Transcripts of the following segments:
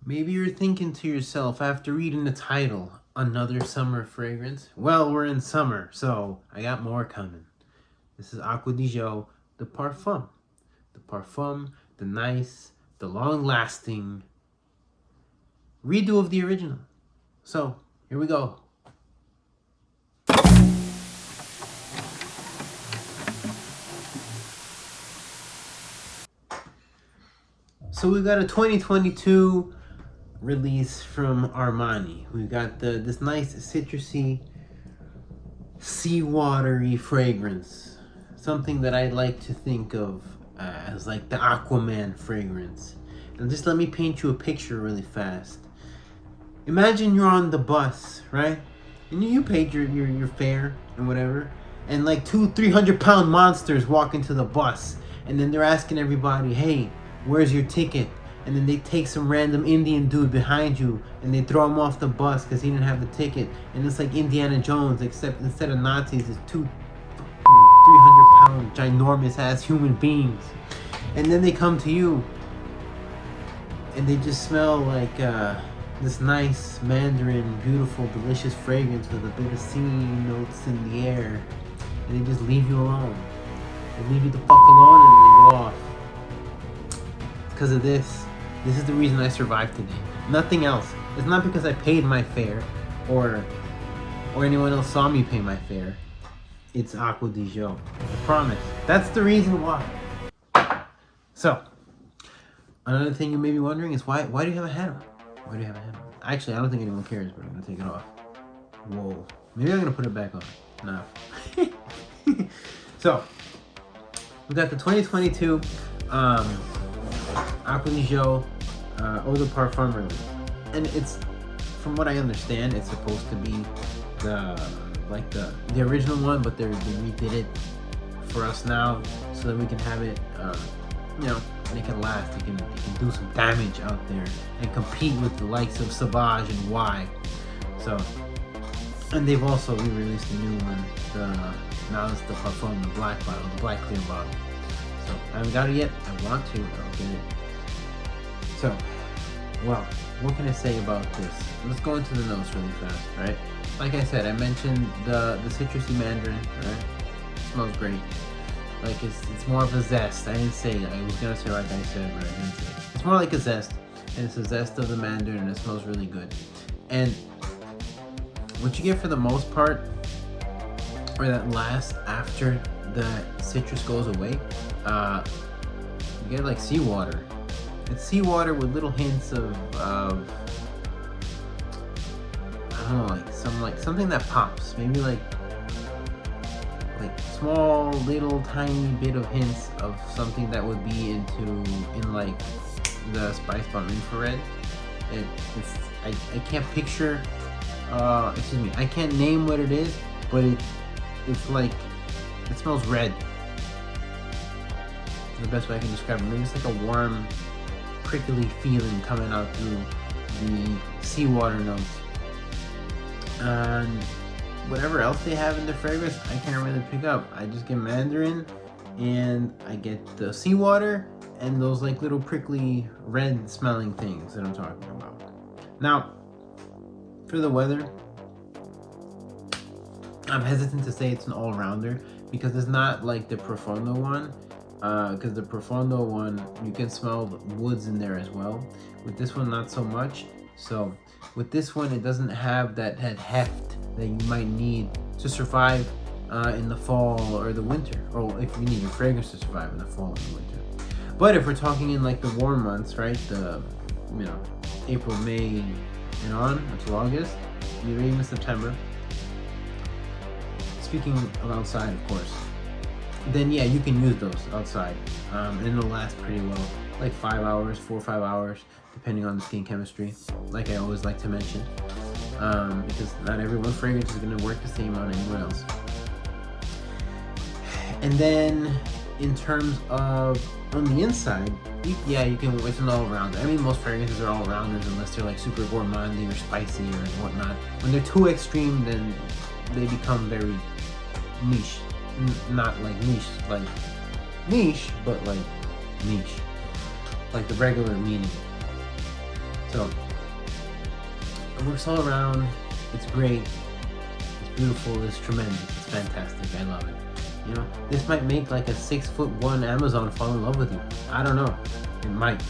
Maybe you're thinking to yourself after reading the title, another summer fragrance? Well, we're in summer, so I got more coming. This is Acqua di Gio, the Parfum. The Parfum, the nice, the long-lasting redo of the original. So, here we go. So we got a 2022 release from Armani. We got this nice citrusy, seawatery fragrance. Something that I like to think of as like the Aquaman fragrance. And just let me paint you a picture really fast. Imagine you're on the bus, right? And you paid your fare and whatever. And like 200-300 pound monsters walk into the bus. And then they're asking everybody, hey, where's your ticket? And then they take some random Indian dude behind you and they throw him off the bus because he didn't have the ticket. And it's like Indiana Jones, except instead of Nazis, it's 300-pound ginormous ass human beings. And then they come to you and they just smell like this nice Mandarin, beautiful, delicious fragrance with a bit of sea notes in the air. And they just leave you alone. They leave you the fuck alone and they go off. Because of this. This is the reason I survived today. Nothing else. It's not because I paid my fare or anyone else saw me pay my fare. It's Acqua di Gio. I promise. That's the reason why. So, another thing you may be wondering is why do you have a hat on? Why do you have a hat on? Actually, I don't think anyone cares, but I'm going to take it off. Whoa. Maybe I'm going to put it back on. No. So, we got the 2022 Acqua di Gio Eau de Parfum release. And it's, from what I understand, it's supposed to be the original one, but they redid it for us now so that we can have it, and it can last. It can do some damage out there and compete with the likes of Sauvage and Y. So, and they've also re-released a new one. Now it's the Parfum, the black bottle, the black clear bottle. So I haven't got it yet. I want to. I'll get it. So, well, what can I say about this? Let's go into the notes really fast, right? Like I said, I mentioned the citrusy mandarin, right? It smells great. Like it's more of a zest. I didn't say it. I was gonna say like I said, but I didn't say it. It's more like a zest, and it's a zest of the mandarin, and it smells really good. And what you get for the most part, or that lasts after the citrus goes away, you get like seawater. It's seawater with little hints of I don't know, like something that pops. Maybe like small little tiny bit of hints of something that would be in like the Spice Bomb infrared. I can't picture. I can't name what it is, but it's like it smells red. The best way I can describe it. Maybe it's like a warm, prickly feeling coming out through the seawater notes. And whatever else they have in the fragrance, I can't really pick up. I just get mandarin, and I get the seawater, and those like little prickly red smelling things that I'm talking about. Now, for the weather, I'm hesitant to say it's an all-rounder because it's not like the Profondo one. Because the Profondo one, you can smell the woods in there as well. With this one, not so much. So with this one, it doesn't have that heft that you might need to survive in the fall or the winter, or if you need your fragrance to survive in the fall and the winter. But if we're talking in like the warm months, right, the April, May, and on until August, even September. Speaking of outside, of course. Then yeah, you can use those outside, and it'll last pretty well, like 5 hours, 4 or 5 hours, depending on the skin chemistry, like I always like to mention, because not everyone's fragrance is going to work the same on anyone else. And then, in terms of on the inside, you can, it's an all-rounder. I mean, most fragrances are all-rounders unless they're like super gourmandy or spicy or whatnot. When they're too extreme, then they become very niche. Not like niche, like niche, but like niche, like the regular meaning. So it works all around. It's great. It's beautiful. It's tremendous. It's fantastic. I love it. You know, this might make like a 6'1" Amazon fall in love with you. I don't know. It might.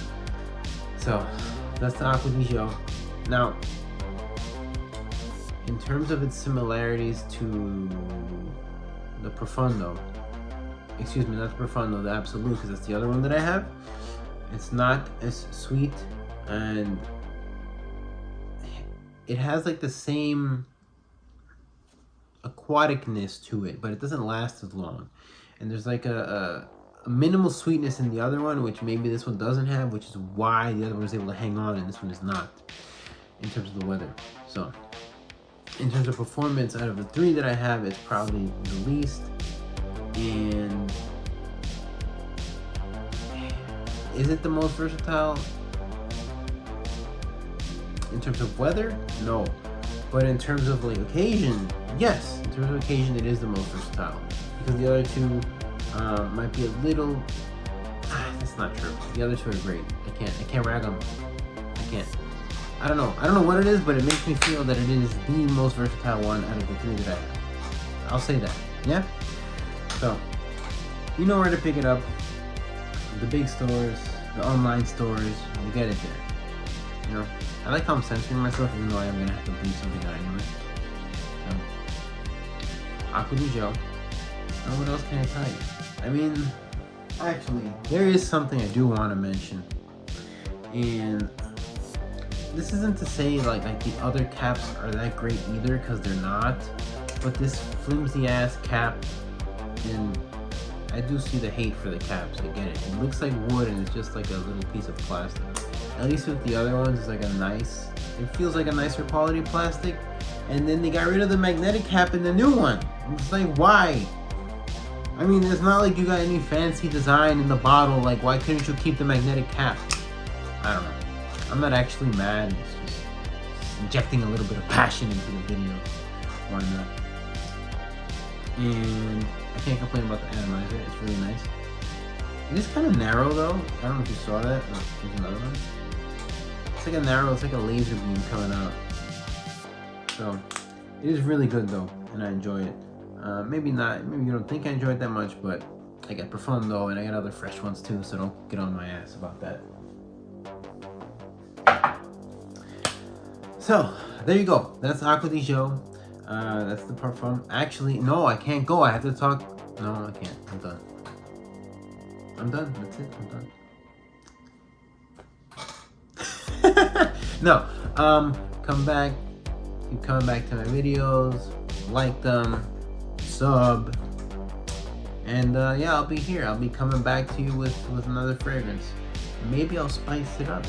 So that's the Acqua di Gio. Now, in terms of its similarities to the Profondo, excuse me, not the Profondo, the Absolute, because that's the other one that I have. It's not as sweet, and it has like the same aquaticness to it, but it doesn't last as long. And there's like a minimal sweetness in the other one, which maybe this one doesn't have, which is why the other one is able to hang on and this one is not, in terms of the weather. So in terms of performance, out of the three that I have, it's probably the least. And is it the most versatile? In terms of weather, no. But in terms of like occasion, yes. In terms of occasion, it is the most versatile. Because the other two might be a little. That's not true. The other two are great. I can't rag them. I can't. I don't know what it is, but it makes me feel that it is the most versatile one out of the three that I have. I'll say that. Yeah. So you know where to pick it up. The big stores, the online stores, you get it there. You know, I like how I'm censoring myself, even though I am gonna have to bleep something out anyway. So, Acqua di Gio. Now, what else can I tell you? I mean, actually, there is something I do want to mention, and this isn't to say like the other caps are that great either, because they're not. But this flimsy ass cap, and I do see the hate for the caps. I get it. It looks like wood, and it's just like a little piece of plastic. At least with the other ones, it's like a nice. It feels like a nicer quality plastic. And then they got rid of the magnetic cap in the new one. It's like, why? I mean, it's not like you got any fancy design in the bottle. Like, why couldn't you keep the magnetic cap? I don't know. I'm not actually mad. It's just injecting a little bit of passion into the video. Why not? And I can't complain about the atomizer. It's really nice. It is kind of narrow though. I don't know if you saw that. Oh, there's another one. It's like a narrow, it's like a laser beam coming out. So it is really good though, and I enjoy it. Maybe not, maybe you don't think I enjoy it that much, but I got Profondo and I got other fresh ones too, so don't get on my ass about that. So there you go. That's Acqua di Gio. That's the Parfum. Actually, no, I can't go. I have to talk. No, I can't. I'm done. I'm done. That's it. I'm done. No. Come back. Keep coming back to my videos. Like them. Sub. And yeah, I'll be here. I'll be coming back to you with another fragrance. Maybe I'll spice it up.